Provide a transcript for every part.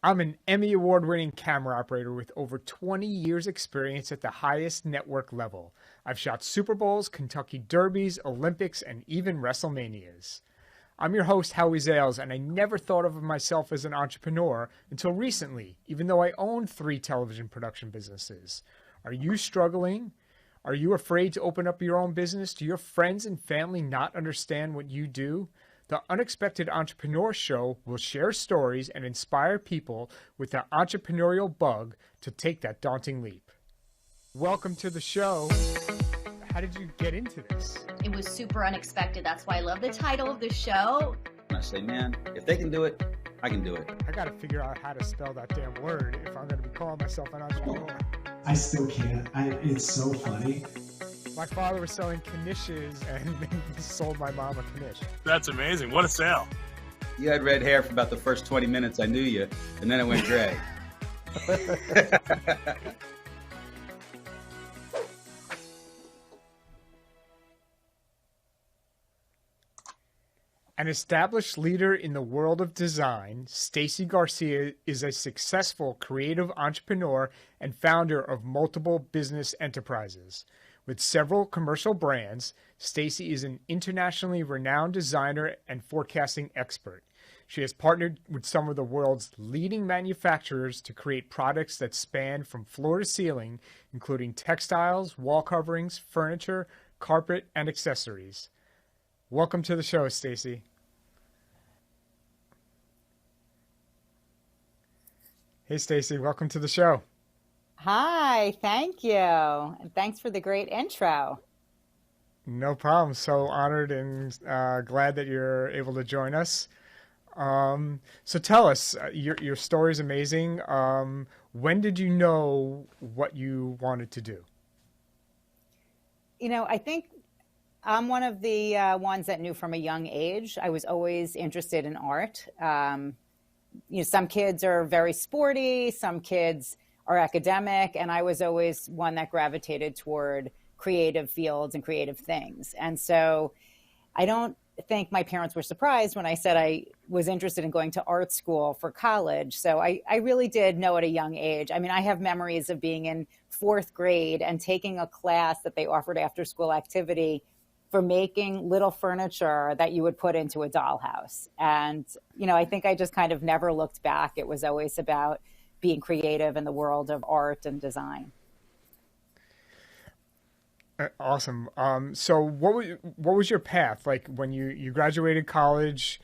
I'm an Emmy Award-winning camera operator with over 20 years experience at the highest network level. I've shot Super Bowls, Kentucky Derbies, Olympics, and even WrestleManias. I'm your host, Howie Zales, and I never thought of myself as an entrepreneur until recently, even though I own 3 television production businesses. Are you struggling? Are you afraid to open up your own business? Do your friends and family not understand what you do? The Unexpected Entrepreneur Show will share stories and inspire people with the entrepreneurial bug to take that daunting leap. Welcome to the show. How did you get into this? It was super unexpected. That's why I love the title of the show. I say, man, if they can do it, I can do it. I got to figure out how to spell that damn word if I'm going to be calling myself an entrepreneur. I still can't. It's so funny. My father was selling knishes and sold my mom a knish. That's amazing. What a sale. You had red hair for about the first 20 minutes I knew you, and then it went gray. An established leader in the world of design, Stacy Garcia is a successful creative entrepreneur and founder of multiple business enterprises. With several commercial brands, Stacy is an internationally renowned designer and forecasting expert. She has partnered with some of the world's leading manufacturers to create products that span from floor to ceiling, including textiles, wall coverings, furniture, carpet, and accessories. Welcome to the show, Stacy. Hey, Stacy, welcome to the show. Hi, thank you. And thanks for the great intro. No problem. So honored and glad that you're able to join us. So tell us, your story is amazing. When did you know what you wanted to do? You know, I think I'm one of the ones that knew from a young age. I was always interested in art. Some kids are very sporty, some kids are academic, and I was always one that gravitated toward creative fields and creative things. And so I don't think my parents were surprised when I said I was interested in going to art school for college. So I really did know at a young age. I mean, I have memories of being in 4th grade and taking a class that they offered after school activity for making little furniture that you would put into a dollhouse. And, I think I just kind of never looked back. It was always about being creative in the world of art and design. Awesome. So what was your path like when you graduated college?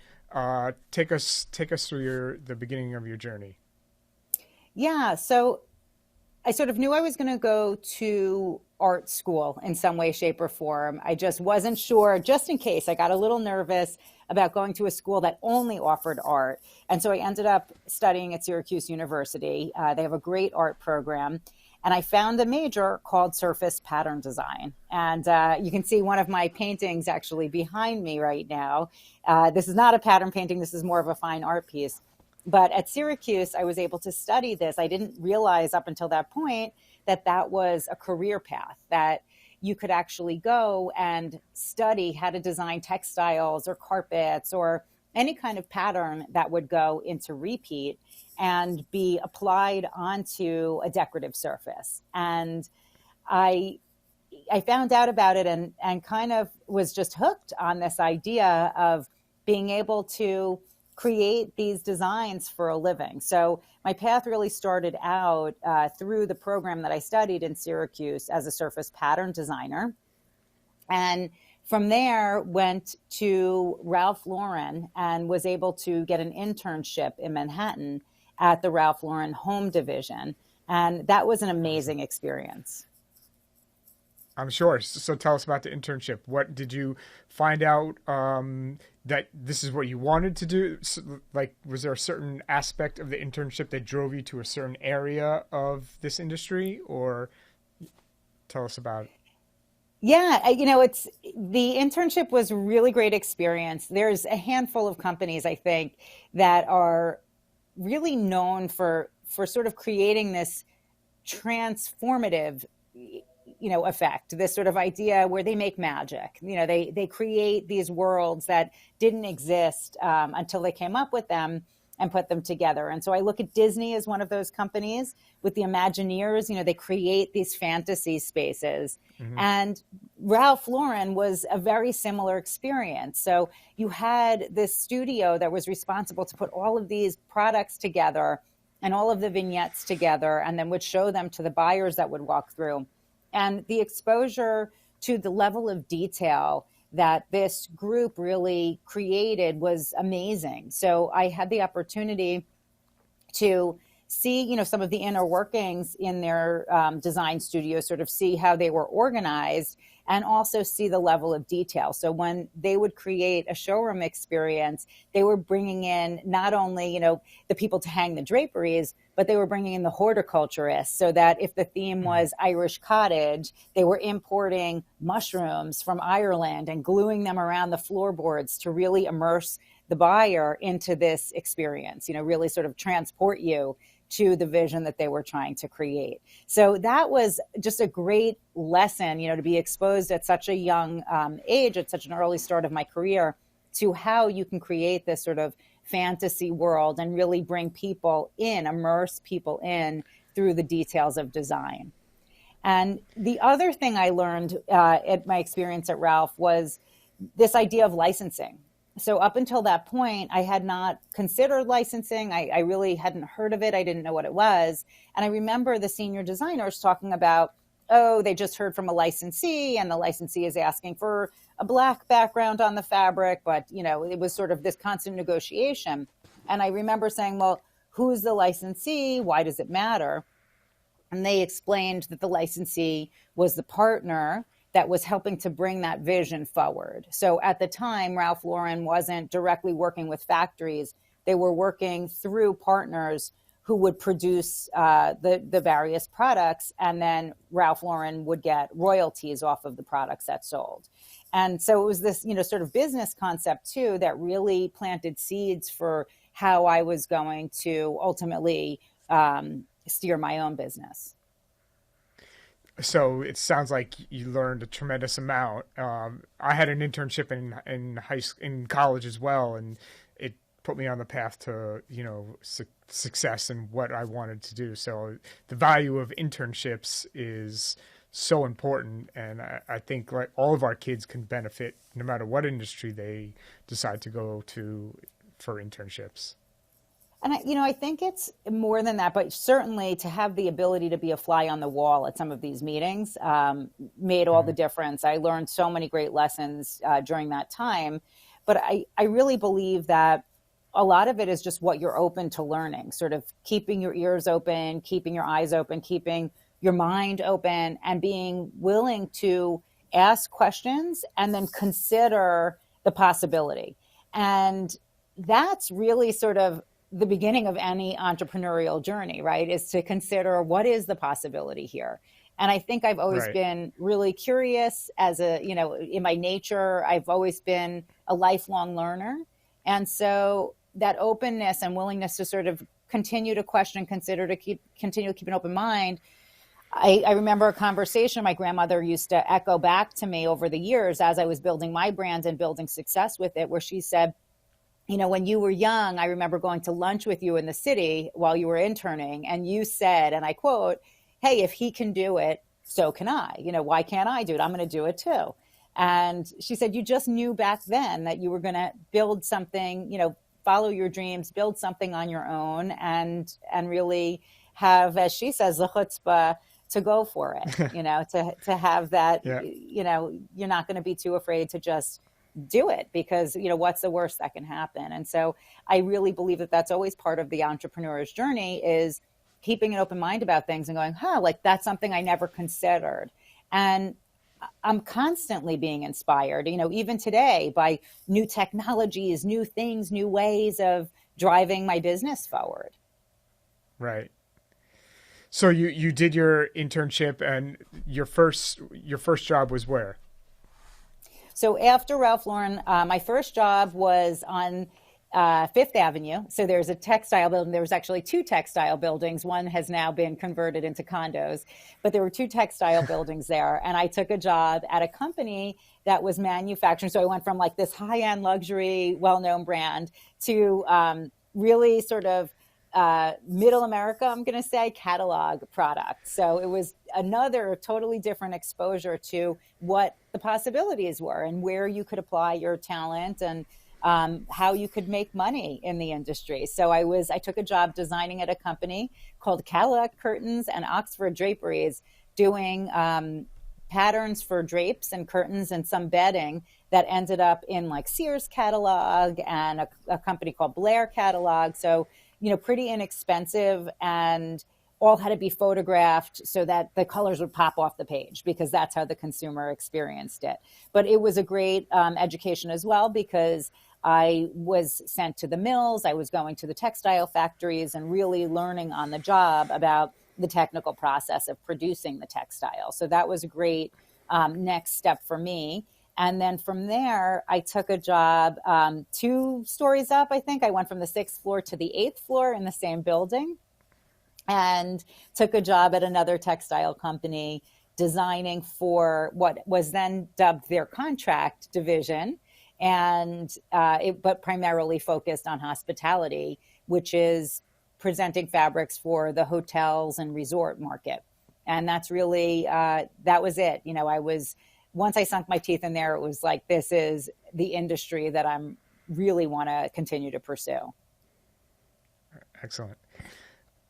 Take us through the beginning of your journey. Yeah. So I sort of knew I was going to go to art school in some way, shape, or form. I just wasn't sure, just in case. I got a little nervous about going to a school that only offered art. And so I ended up studying at Syracuse University. They have a great art program. And I found a major called Surface Pattern Design. And you can see one of my paintings actually behind me right now. This is not a pattern painting. This is more of a fine art piece. But at Syracuse, I was able to study this. I didn't realize up until that point that was a career path, that you could actually go and study how to design textiles or carpets or any kind of pattern that would go into repeat and be applied onto a decorative surface. And I found out about it and kind of was just hooked on this idea of being able to create these designs for a living. So my path really started out through the program that I studied in Syracuse as a surface pattern designer. And from there went to Ralph Lauren and was able to get an internship in Manhattan at the Ralph Lauren home division. And that was an amazing experience. I'm sure. So tell us about the internship. What did you find out that this is what you wanted to do? So, was there a certain aspect of the internship that drove you to a certain area of this industry, or tell us about it? Yeah, it's the internship was a really great experience. There's a handful of companies, I think, that are really known for sort of creating this transformative effect, this sort of idea where they make magic. They create these worlds that didn't exist until they came up with them. and put them together. And so I look at Disney as one of those companies with the Imagineers. They create these fantasy spaces. Mm-hmm. And Ralph Lauren was a very similar experience. So you had this studio that was responsible to put all of these products together and all of the vignettes together, and then would show them to the buyers that would walk through. And the exposure to the level of detail that this group really created was amazing. So I had the opportunity to see, some of the inner workings in their design studio, sort of see how they were organized, and also see the level of detail. So when they would create a showroom experience, they were bringing in not only, the people to hang the draperies, but they were bringing in the horticulturists, so that if the theme was Irish cottage, they were importing mushrooms from Ireland and gluing them around the floorboards to really immerse the buyer into this experience, really sort of transport you to the vision that they were trying to create. So that was just a great lesson, to be exposed at such a young age, at such an early start of my career, to how you can create this sort of fantasy world and really bring people in, immerse people in through the details of design. And the other thing I learned at my experience at Ralph was this idea of licensing. So up until that point, I had not considered licensing. I really hadn't heard of it. I didn't know what it was. And I remember the senior designers talking about, they just heard from a licensee, and the licensee is asking for a black background on the fabric. But, it was sort of this constant negotiation. And I remember saying, well, who's the licensee? Why does it matter? And they explained that the licensee was the partner that was helping to bring that vision forward. So at the time, Ralph Lauren wasn't directly working with factories. They were working through partners who would produce the various products, and then Ralph Lauren would get royalties off of the products that sold. And so it was this, sort of business concept too, that really planted seeds for how I was going to ultimately steer my own business. So it sounds like you learned a tremendous amount. I had an internship in college as well, and it put me on the path to success and what I wanted to do. So the value of internships is so important, and I think like all of our kids can benefit no matter what industry they decide to go to for internships. And I think it's more than that, but certainly to have the ability to be a fly on the wall at some of these meetings made all the difference. I learned so many great lessons during that time, but I really believe that a lot of it is just what you're open to learning, sort of keeping your ears open, keeping your eyes open, keeping your mind open, and being willing to ask questions and then consider the possibility. And that's really sort of the beginning of any entrepreneurial journey, right? Is to consider what is the possibility here. And I think I've always been really curious in my nature. I've always been a lifelong learner. And so that openness and willingness to sort of continue to question, continue to keep an open mind. I remember a conversation my grandmother used to echo back to me over the years as I was building my brand and building success with it, where she said, when you were young, I remember going to lunch with you in the city while you were interning, and you said, and I quote, "Hey, if he can do it, so can I. Why can't I do it? I'm going to do it too." And she said, you just knew back then that you were going to build something, follow your dreams, build something on your own, and really have, as she says, the chutzpah to go for it, to have that, you're not going to be too afraid to just do it, because what's the worst that can happen? And so I really believe that that's always part of the entrepreneur's journey, is keeping an open mind about things and going, that's something I never considered. And I'm constantly being inspired, even today, by new technologies, new things, new ways of driving my business forward. Right. So you did your internship, and your first job was where? So after Ralph Lauren, my first job was on Fifth Avenue. So there's a textile building. There was actually two textile buildings. One has now been converted into condos, but there were two textile buildings there. And I took a job at a company that was manufacturing. So I went from like this high-end luxury, well-known brand to really sort of middle America, I'm going to say, catalog product. So it was another totally different exposure to what the possibilities were and where you could apply your talent and how you could make money in the industry. So I took a job designing at a company called Cadillac Curtains and Oxford Draperies, doing patterns for drapes and curtains and some bedding that ended up in like Sears catalog and a company called Blair catalog. So, pretty inexpensive, and all had to be photographed so that the colors would pop off the page, because that's how the consumer experienced it. But it was a great education as well, because I was sent to the mills, I was going to the textile factories and really learning on the job about the technical process of producing the textile. So that was a great next step for me. And then from there, I took a job 2 stories up, I think. I went from the 6th floor to the 8th floor in the same building, and took a job at another textile company designing for what was then dubbed their contract division, but primarily focused on hospitality, which is presenting fabrics for the hotels and resort market. And that's really, that was it. Once I sunk my teeth in there, it was like, this is the industry that I'm really want to continue to pursue. Excellent.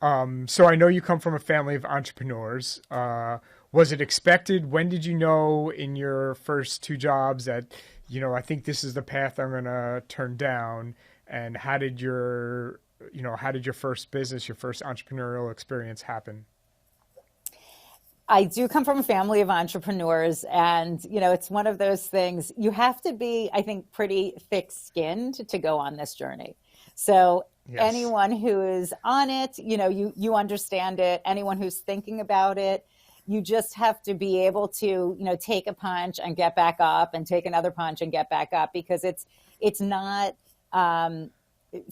So I know you come from a family of entrepreneurs. Was it expected? When did you know in your first 2 jobs that, I think this is the path I'm going to turn down? And how did your first business, your first entrepreneurial experience happen? I do come from a family of entrepreneurs, and, it's one of those things, you have to be, I think, pretty thick-skinned to go on this journey. So yes. Anyone who is on it, you understand it. Anyone who's thinking about it, you just have to be able to, take a punch and get back up, and take another punch and get back up, because it's not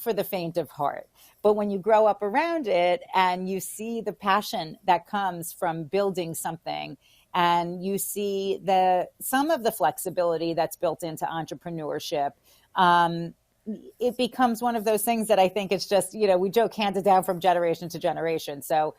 for the faint of heart. But when you grow up around it and you see the passion that comes from building something, and you see some of the flexibility that's built into entrepreneurship, it becomes one of those things that I think it's just, we joke, handed down from generation to generation. So,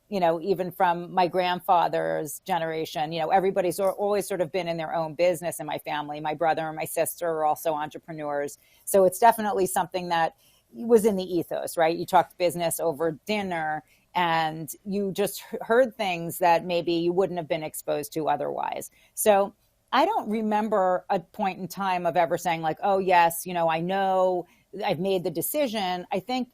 even from my grandfather's generation, everybody's always sort of been in their own business in my family. My brother and my sister are also entrepreneurs. So it's definitely something that was in the ethos, right? You talked business over dinner, and you just heard things that maybe you wouldn't have been exposed to otherwise. So I don't remember a point in time of ever saying like, oh yes, I know I've made the decision. I think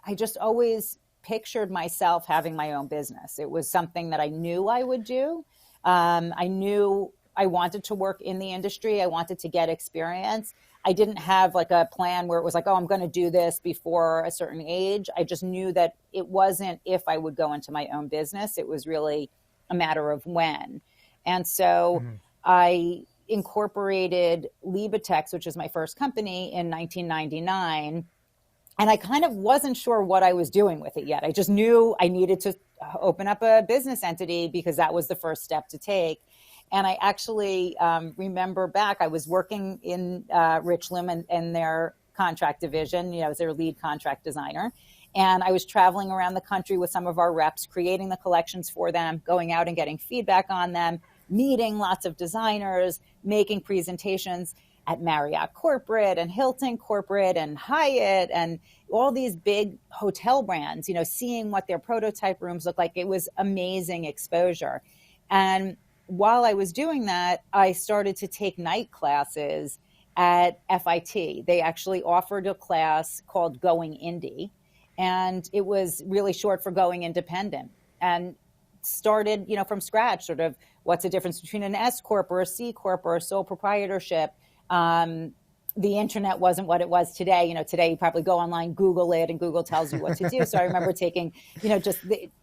I just always pictured myself having my own business. It was something that I knew I would do. I knew I wanted to work in the industry. I wanted to get experience. I didn't have like a plan where it was like, oh, I'm going to do this before a certain age. I just knew that it wasn't if I would go into my own business. It was really a matter of when. And so I incorporated Libatex, which is my first company, in 1999. And I kind of wasn't sure what I was doing with it yet. I just knew I needed to open up a business entity, because that was the first step to take. And I actually remember back, I was working in Richland in their contract division, as their lead contract designer. And I was traveling around the country with some of our reps, creating the collections for them, going out and getting feedback on them, meeting lots of designers, making presentations at Marriott Corporate and Hilton Corporate and Hyatt and all these big hotel brands, seeing what their prototype rooms look like. It was amazing exposure. And while I was doing that, I started to take night classes at FIT. They actually offered a class called Going Indie, and it was really short for Going Independent, and started, from scratch, sort of what's the difference between an S Corp or a C Corp or a sole proprietorship. The internet wasn't what it was today. Today you probably go online, Google it, and Google tells you what to do. So I remember taking,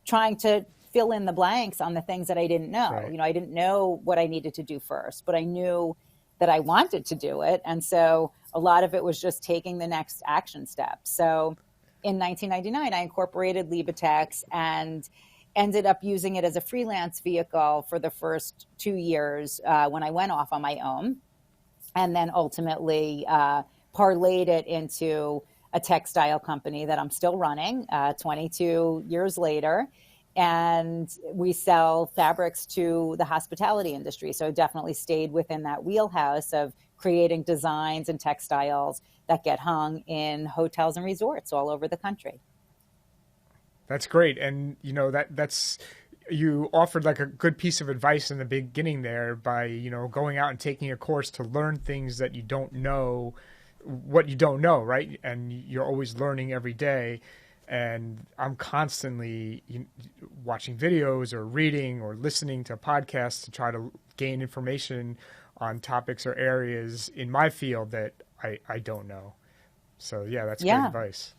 trying to fill in the blanks on the things that I didn't know. Right. I didn't know what I needed to do first, but I knew that I wanted to do it. And so a lot of it was just taking the next action step. So in 1999, I incorporated Libatex and ended up using it as a freelance vehicle for the first 2 years when I went off on my own, and then ultimately parlayed it into a textile company that I'm still running 22 years later. And we sell fabrics to the hospitality industry. So I definitely stayed within that wheelhouse of creating designs and textiles that get hung in hotels and resorts all over the country. That's great. And, you know, that's you offered like a good piece of advice in the beginning there by, you know, going out and taking a course to learn things that you don't know, what you don't know, right? And you're always learning every day. And I'm constantly watching videos or reading or listening to podcasts to try to gain information on topics or areas in my field that I don't know. So yeah, that's great advice.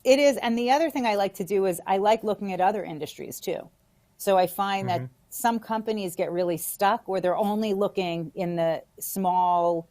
It is. And the other thing I like to do is I like looking at other industries too. So I find that some companies get really stuck where they're only looking in the small,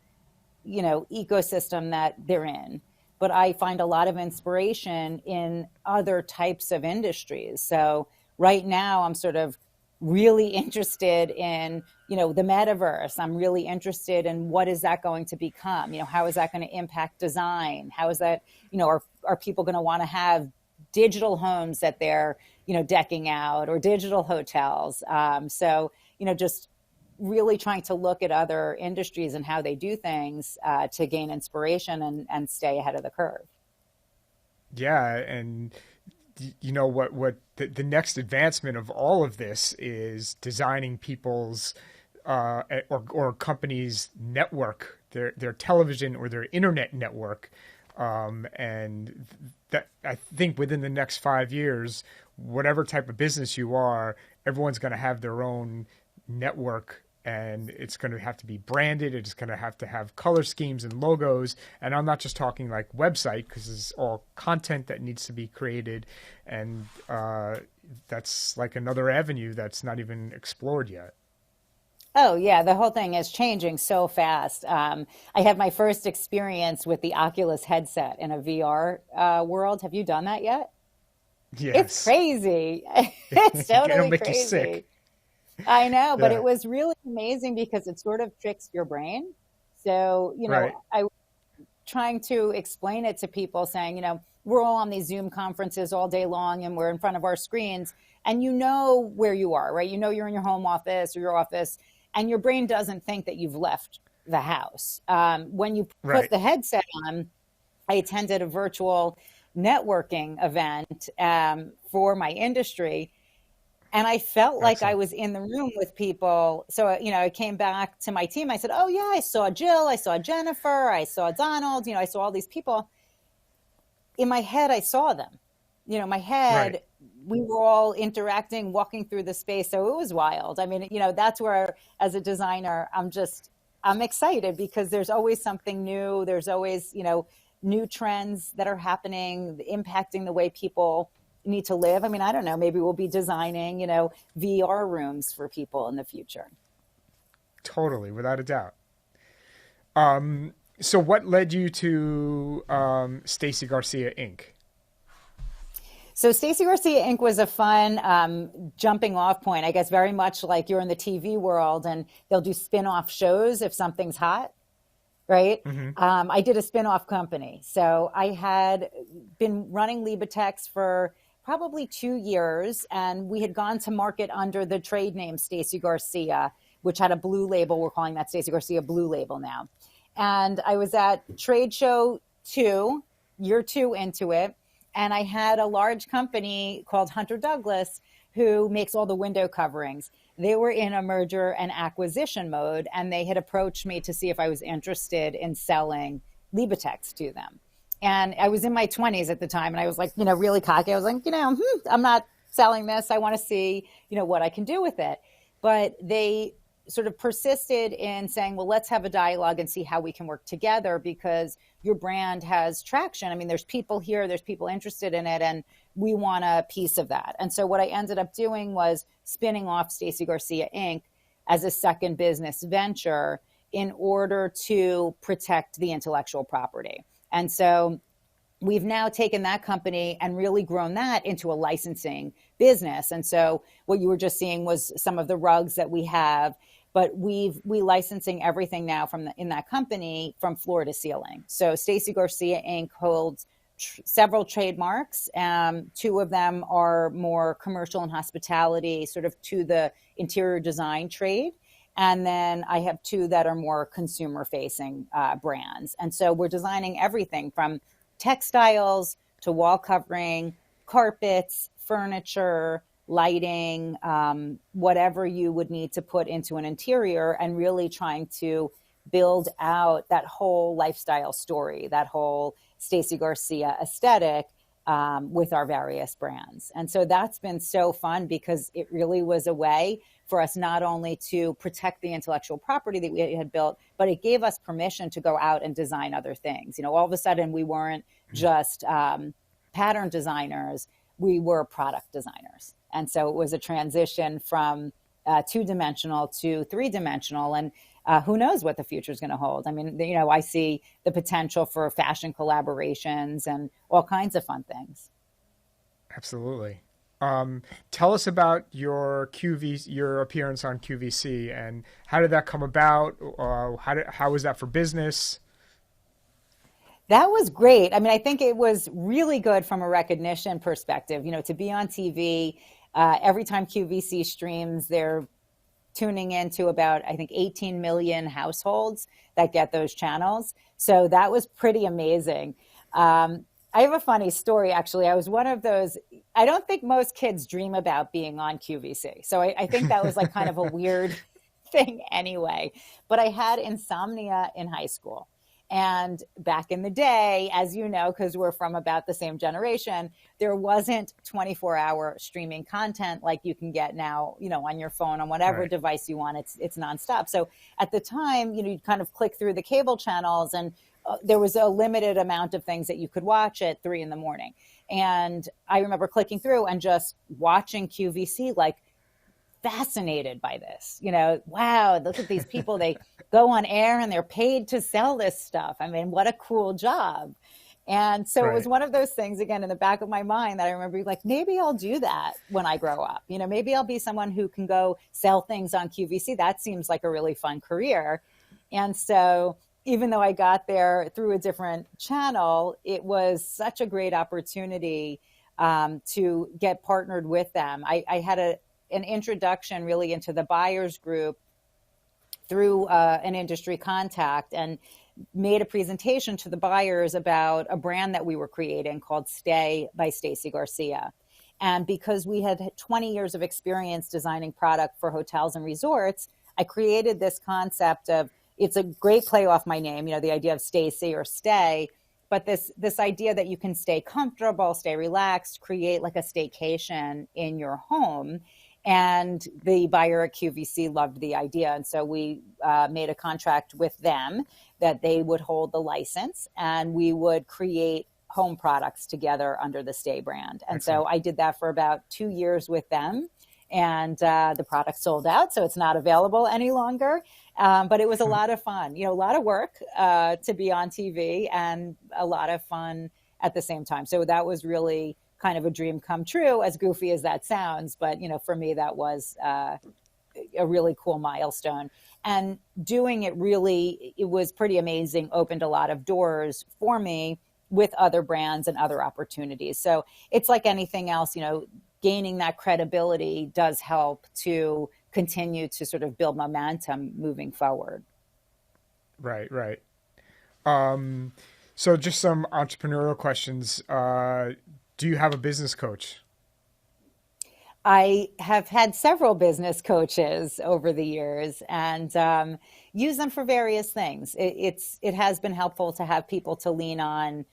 you know, ecosystem that they're in. But I find a lot of inspiration in other types of industries. So right now I'm sort of really interested in, you know, the metaverse. I'm really interested in what is that going to become? You know, how is that going to impact design? How is that, you know, are people going to want to have digital homes that they're, you know, decking out, or digital hotels? So, you know, just really trying to look at other industries and how they do things to gain inspiration and stay ahead of the curve. Yeah. And you know, what the next advancement of all of this is designing people's or companies' network, their television or their internet network. And that, I think within the next 5 years, whatever type of business you are, everyone's going to have their own network, and it's going to have to be branded. It's going to have color schemes and logos. And I'm not just talking like website, because it's all content that needs to be created. And that's like another avenue that's not even explored yet. Oh, yeah. The whole thing is changing so fast. I had my first experience with the Oculus headset in a VR world. Have you done that yet? Yes. It's crazy. It's totally It'll make crazy. You sick. I know, but it was really amazing because it sort of tricks your brain. So, you know, I was trying to explain it to people saying, you know, we're all on these Zoom conferences all day long and we're in front of our screens, and you know where you are, right? You know, you're in your home office or your office, and your brain doesn't think that you've left the house. When you put the headset on, I attended a virtual networking event for my industry, and I felt like I was in the room with people. So, you know, I came back to my team. I said, oh, yeah, I saw Jill. I saw Jennifer. I saw Donald. You know, I saw all these people. In my head, I saw them. You know, my head, we were all interacting, walking through the space. So it was wild. I mean, you know, that's where, as a designer, I'm excited because there's always something new. There's always, you know, new trends that are happening, impacting the way people need to live. I mean, I don't know, maybe we'll be designing, you know, VR rooms for people in the future. Totally, without a doubt. So what led you to Stacey Garcia Inc? So Stacey Garcia Inc. was a fun jumping off point, I guess, very much like you're in the TV world and they'll do spin-off shows if something's hot, right? I did a spin-off company. So I had been running Libatex for probably 2 years, and we had gone to market under the trade name Stacy Garcia, which had a blue label. We're calling that Stacy Garcia Blue Label now. And I was at trade show 2, year 2 into it, and I had a large company called Hunter Douglas who makes all the window coverings. They were in a merger and acquisition mode, and they had approached me to see if I was interested in selling Libatex to them. And I was in my 20s at the time, and I was like, you know, really cocky. I was like, you know, I'm not selling this. I want to see, you know, what I can do with it. But they sort of persisted in saying, well, let's have a dialogue and see how we can work together because your brand has traction. I mean, there's people here, there's people interested in it, and we want a piece of that. And so what I ended up doing was spinning off Stacy Garcia Inc. as a second business venture in order to protect the intellectual property. And so we've now taken that company and really grown that into a licensing business. And so what you were just seeing was some of the rugs that we have, but we licensing everything now in that company from floor to ceiling. So Stacy Garcia Inc. holds several trademarks. Two of them are more commercial and hospitality, sort of to the interior design trade. And then I have two that are more consumer-facing brands. And so we're designing everything from textiles to wall covering, carpets, furniture, lighting, whatever you would need to put into an interior, and really trying to build out that whole lifestyle story, that whole Stacey Garcia aesthetic with our various brands. And so that's been so fun, because it really was a way for us not only to protect the intellectual property that we had built, but it gave us permission to go out and design other things. You know, all of a sudden we weren't just pattern designers, we were product designers. And so it was a transition from two-dimensional to three-dimensional. And who knows what the future is going to hold. I mean, you know, I see the potential for fashion collaborations and all kinds of fun things. Absolutely. Tell us about your appearance on QVC, and how did that come about? How was that for business? That was great. I mean, I think it was really good from a recognition perspective, you know, to be on TV. Every time QVC streams, they're tuning into about, I think, 18 million households that get those channels. So that was pretty amazing. I have a funny story, actually. I was one of those, I don't think most kids dream about being on QVC. So I think that was like kind of a weird thing anyway. But I had insomnia in high school. And back in the day, as you know, because we're from about the same generation, there wasn't 24-hour streaming content like you can get now, you know, on your phone, on whatever device you want. It's nonstop. So at the time, you know, you'd kind of click through the cable channels, and there was a limited amount of things that you could watch at 3 a.m. And I remember clicking through and just watching QVC, like fascinated by this. You know, wow, look at these people. They go on air and they're paid to sell this stuff. I mean, what a cool job. And so it was one of those things, again, in the back of my mind, that I remember like, maybe I'll do that when I grow up. You know, maybe I'll be someone who can go sell things on QVC. That seems like a really fun career. And so even though I got there through a different channel, it was such a great opportunity to get partnered with them. I had an introduction really into the buyers group through an industry contact, and made a presentation to the buyers about a brand that we were creating called Stay by Stacy Garcia. And because we had 20 years of experience designing product for hotels and resorts, I created this concept of, it's a great play off my name, you know, the idea of Stacy or stay, but this idea that you can stay comfortable, stay relaxed, create like a staycation in your home. And the buyer at QVC loved the idea. And so we made a contract with them that they would hold the license, and we would create home products together under the Stay brand. And so I did that for about 2 years with them. And the product sold out, so it's not available any longer. But it was a lot of fun, you know, a lot of work to be on TV, and a lot of fun at the same time. So that was really kind of a dream come true, as goofy as that sounds. But, you know, for me, that was a really cool milestone. And doing it really, it was pretty amazing, opened a lot of doors for me with other brands and other opportunities. So it's like anything else, you know, gaining that credibility does help to continue to sort of build momentum moving forward. Right. So just some entrepreneurial questions. Do you have a business coach? I have had several business coaches over the years, and use them for various things. It has been helpful to have people to lean on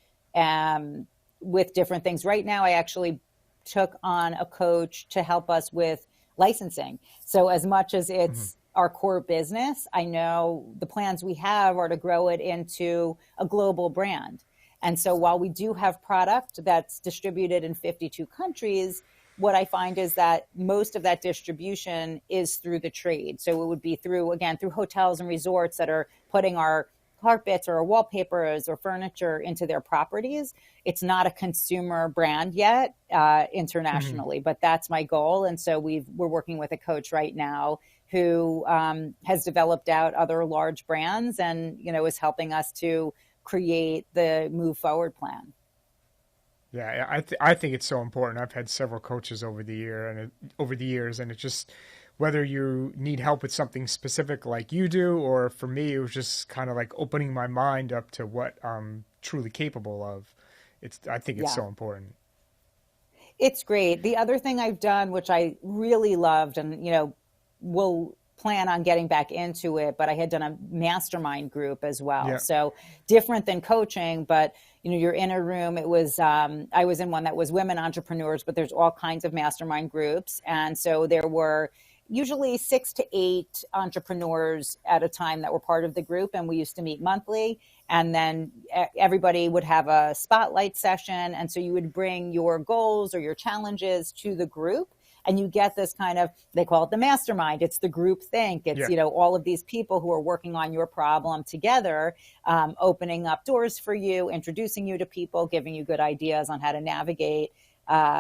with different things. Right now, I actually took on a coach to help us with licensing. So as much as it's our core business, I know the plans we have are to grow it into a global brand. And so while we do have product that's distributed in 52 countries, what I find is that most of that distribution is through the trade. So it would be through hotels and resorts that are putting our carpets or wallpapers or furniture into their properties. It's not a consumer brand yet internationally, but that's my goal. And so we're working with a coach right now who has developed out other large brands, and, you know, is helping us to create the move forward plan. Yeah, I think it's so important. I've had several coaches over the years, and it just whether you need help with something specific like you do, or for me, it was just kind of like opening my mind up to what I'm truly capable of. I think it's Yeah. so important. It's great. The other thing I've done, which I really loved, and will plan on getting back into it, but I had done a mastermind group as well. Yeah. So different than coaching, but you're in a room. It was I was in one that was women entrepreneurs, but there's all kinds of mastermind groups, and so there were usually 6 to 8 entrepreneurs at a time that were part of the group, and we used to meet monthly. And then everybody would have a spotlight session. And so you would bring your goals or your challenges to the group, and you get this kind of, they call it the mastermind. It's the group think. It's, all of these people who are working on your problem together, opening up doors for you, introducing you to people, giving you good ideas on how to navigate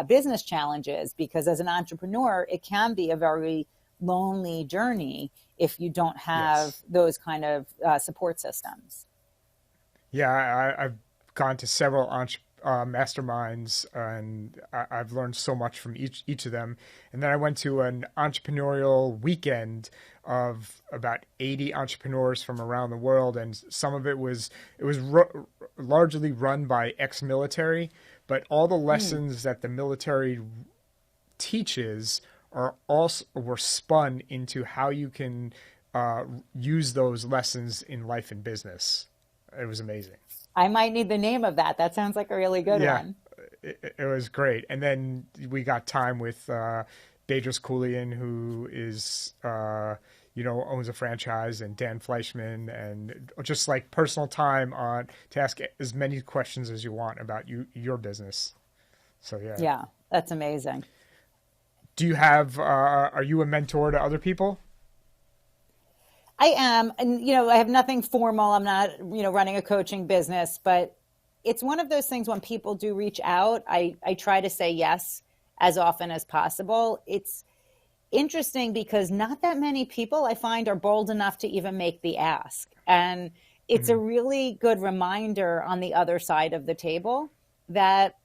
business challenges. Because as an entrepreneur, it can be a very lonely journey if you don't have those kind of support systems. Yeah, I've gone to several masterminds, and I've learned so much from each of them. And then I went to an entrepreneurial weekend of about 80 entrepreneurs from around the world, and some of it was largely run by ex-military, but all the lessons that the military teaches were spun into how you can use those lessons in life and business. It was amazing. I might need the name of that. That sounds like a really good one. It was great. And then we got time with Bedros Keuilian, who is, owns a franchise, and Dan Fleischman, and just like personal time to ask as many questions as you want about your business. So, yeah. Yeah, that's amazing. Do you have, are you a mentor to other people? I am. And, I have nothing formal. I'm not, running a coaching business, but it's one of those things when people do reach out, I try to say yes as often as possible. It's interesting because not that many people I find are bold enough to even make the ask. And it's a really good reminder on the other side of the table that,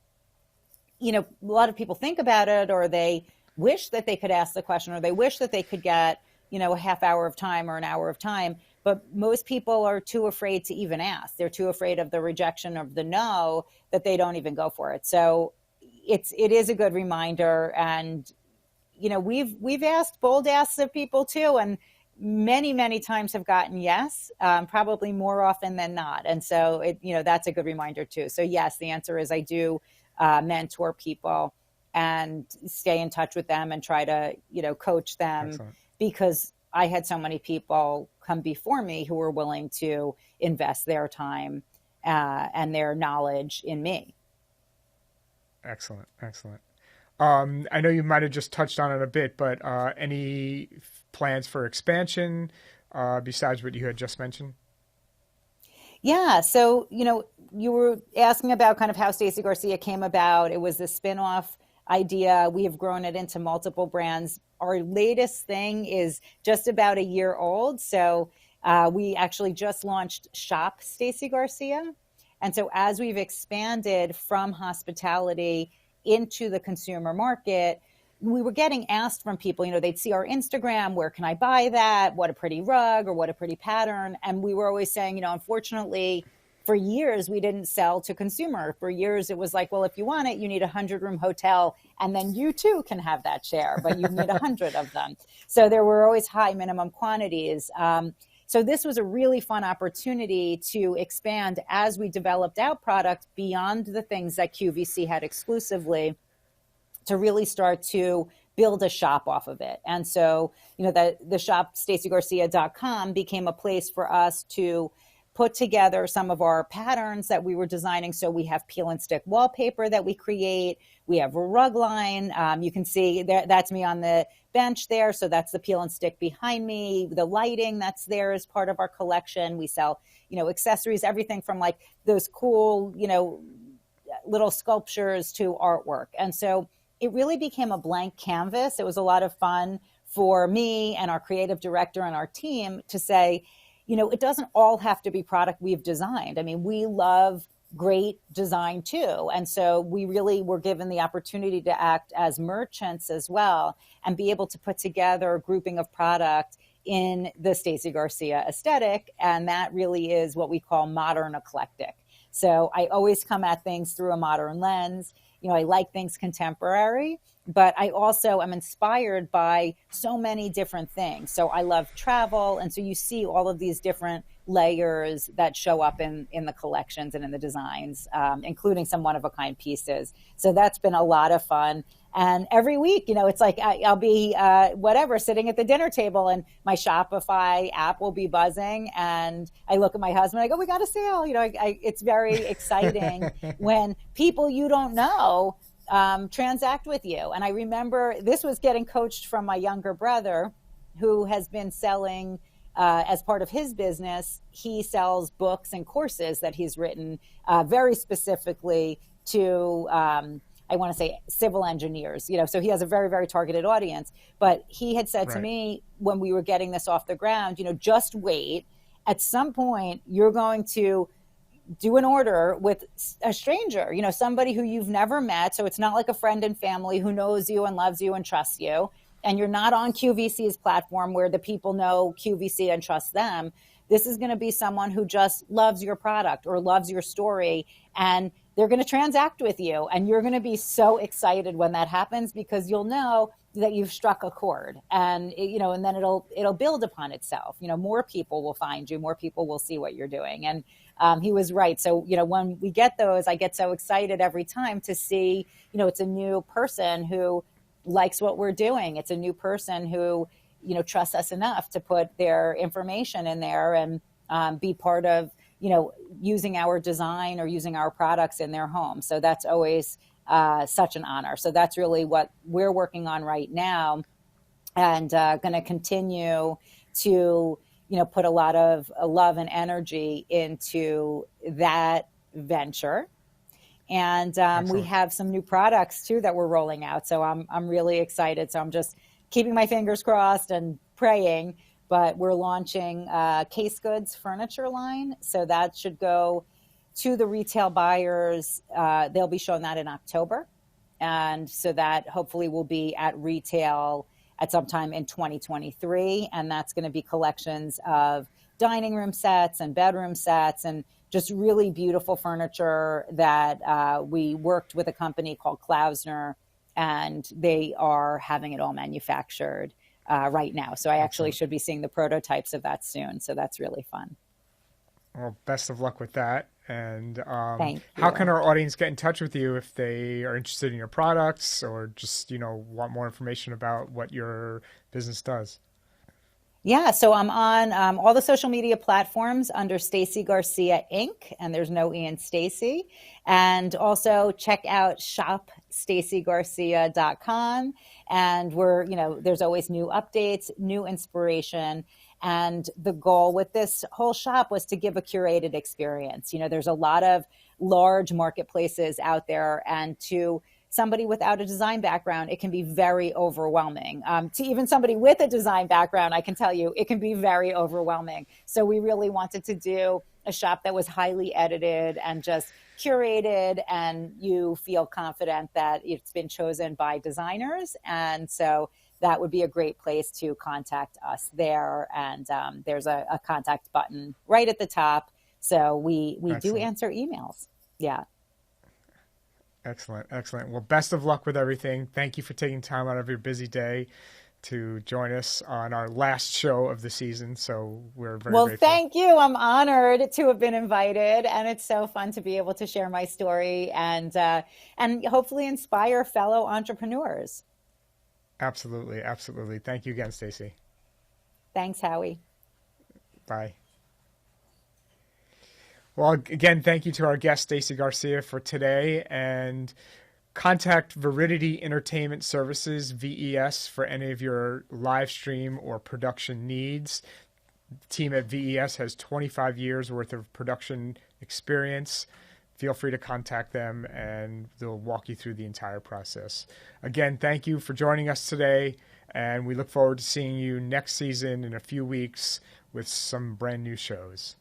a lot of people think about it, or they wish that they could ask the question, or they wish that they could get a half hour of time or an hour of time. But most people are too afraid to even ask. They're too afraid of the rejection of the no that they don't even go for it. So it is a good reminder. And, we've asked bold asks of people too. And many, many times have gotten yes, probably more often than not. And so that's a good reminder too. So yes, the answer is I do mentor people and stay in touch with them and try to, coach them. Excellent. Because I had so many people come before me who were willing to invest their time and their knowledge in me. Excellent. I know you might have just touched on it a bit, but any plans for expansion besides what you had just mentioned? Yeah. So, you were asking about kind of how Stacey Garcia came about. It was the spinoff idea. We have grown it into multiple brands. Our latest thing is just about a year old. So we actually just launched Shop Stacey Garcia. And so as we've expanded from hospitality into the consumer market, we were getting asked from people, they'd see our Instagram, where can I buy that? What a pretty rug, or what a pretty pattern. And we were always saying, unfortunately, for years, we didn't sell to consumer. For years, it was like, well, if you want it, you need a 100-room hotel, and then you too can have that share, but you need 100 of them. So there were always high minimum quantities. So this was a really fun opportunity to expand as we developed out product beyond the things that QVC had exclusively, to really start to build a shop off of it. And so, the shop, StaceyGarcia.com, became a place for us to put together some of our patterns that we were designing. So we have peel and stick wallpaper that we create. We have a rug line. You can see that's me on the bench there. So that's the peel and stick behind me. The lighting that's there is part of our collection. We sell, accessories, everything from like those cool, little sculptures to artwork. And so it really became a blank canvas. It was a lot of fun for me and our creative director and our team to say, it doesn't all have to be product we've designed. I mean, we love great design too. And so we really were given the opportunity to act as merchants as well and be able to put together a grouping of product in the Stacy Garcia aesthetic. And that really is what we call modern eclectic. So I always come at things through a modern lens. I like things contemporary, but I also am inspired by so many different things. So I love travel. And so you see all of these different layers that show up in the collections and in the designs, including some one-of-a-kind pieces. So that's been a lot of fun. And every week, it's like I'll be sitting at the dinner table and my Shopify app will be buzzing. And I look at my husband, I go, we got a sale. It's very exciting when people you don't know transact with you. And I remember this was getting coached from my younger brother, who has been selling as part of his business. He sells books and courses that he's written very specifically to I want to say civil engineers, so he has a very, very targeted audience. But he had said to me when we were getting this off the ground, just wait. At some point, you're going to do an order with a stranger, somebody who you've never met. So it's not like a friend and family who knows you and loves you and trusts you. And you're not on QVC's platform where the people know QVC and trust them. This is going to be someone who just loves your product or loves your story, and they're going to transact with you. And you're going to be so excited when that happens, because you'll know that you've struck a chord, and and then it'll build upon itself. More people will find you, more people will see what you're doing. And he was right. So, when we get those, I get so excited every time to see, it's a new person who likes what we're doing. It's a new person who, trusts us enough to put their information in there and be part of, using our design or using our products in their home. So that's always such an honor. So that's really what we're working on right now, and going to continue to, put a lot of love and energy into that venture. And we have some new products too that we're rolling out. So I'm really excited. So I'm just keeping my fingers crossed and praying. But we're launching case goods furniture line. So that should go to the retail buyers. They'll be showing that in October. And so that hopefully will be at retail at some time in 2023. And that's going to be collections of dining room sets and bedroom sets and just really beautiful furniture that we worked with a company called Klausner, and they are having it all manufactured right now. So I actually should be seeing the prototypes of that soon. So that's really fun. Well, best of luck with that. And Thank how you. can our audience get in touch with you if they are interested in your products or just, want more information about what your business does? Yeah, so I'm on all the social media platforms under Stacey Garcia Inc., and there's no E in Stacy. And also check out shopstacygarcia.com. And there's always new updates, new inspiration. And the goal with this whole shop was to give a curated experience. There's a lot of large marketplaces out there, and to somebody without a design background, it can be very overwhelming. To even somebody with a design background, I can tell you, it can be very overwhelming. So we really wanted to do a shop that was highly edited and just curated, and you feel confident that it's been chosen by designers. And so that would be a great place to contact us there. And there's a contact button right at the top. So we do answer emails. Yeah. Excellent. Well, best of luck with everything. Thank you for taking time out of your busy day to join us on our last show of the season. So we're very grateful. Thank you. I'm honored to have been invited, and it's so fun to be able to share my story and hopefully inspire fellow entrepreneurs. Absolutely. Thank you again, Stacy. Thanks, Howie. Bye. Well, again, thank you to our guest, Stacy Garcia, for today. And contact Veridity Entertainment Services, VES, for any of your live stream or production needs. The team at VES has 25 years worth of production experience. Feel free to contact them, and they'll walk you through the entire process. Again, thank you for joining us today, and we look forward to seeing you next season in a few weeks with some brand new shows.